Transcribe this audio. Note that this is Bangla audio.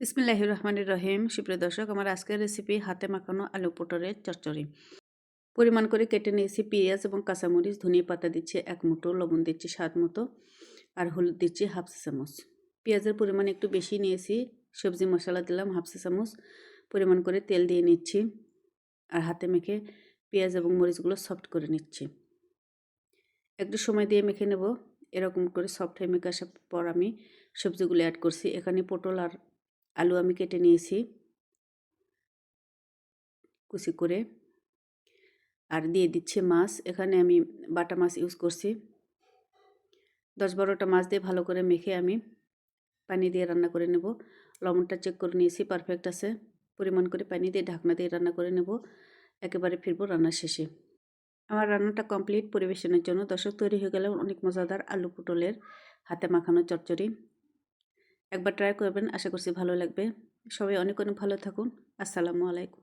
বিসমিল্লাহির রহমানির রহিম। সুপ্রিয় দর্শক, আমার আজকের রেসিপি হাতে মাখানো আলু পটলের চচ্চড়ি। পরিমাণ করে কেটে নিয়েছি পেঁয়াজ এবং কাঁচামরিচ, ধনিয়া পাতা দিচ্ছি 1 মুঠো, লবণ দিচ্ছি স্বাদ মতো, আর হলুদ দিচ্ছি হাফ চা চামচ। পেঁয়াজের পরিমাণ একটু বেশি নিয়েছি, সবজি মশলা দিলাম হাফ চা চামচ, পরিমাণ করে তেল দিয়ে নিচ্ছি আর হাতে মেখে পেঁয়াজ এবং মরিচগুলো সফট করে নিচ্ছি। একটু সময় দিয়ে মেখে নেব। এরকম করে সফট হয়ে মেখে আসার পর আমি সবজিগুলো অ্যাড করছি। এখানে পটল আর আলু আমি কেটে নিয়েছি কুচি করে, আর দিয়ে দিচ্ছি মাছ। এখানে আমি বাটা মাছ ইউজ করছি। 10-12টা মাছ দিয়ে ভালো করে মেখে আমি পানি দিয়ে রান্না করে নেব। লবণটা চেক করে নিয়েছি, পারফেক্ট আছে। পরিমাণ করে পানি দিয়ে ঢাকনা দিয়ে রান্না করে নেব। একেবারে ফিরবো রান্নার শেষে। আমার রান্নাটা কমপ্লিট। পরিবেশনের জন্য দর্শক তৈরি হয়ে গেল অনেক মজাদার আলু পটলের হাতে মাখানো চচ্চড়ি। একবার ট্রাই করবেন, আশা করছি ভালো লাগবে। সবাই অনেক অনেক ভালো থাকুন। আসসালামু আলাইকুম।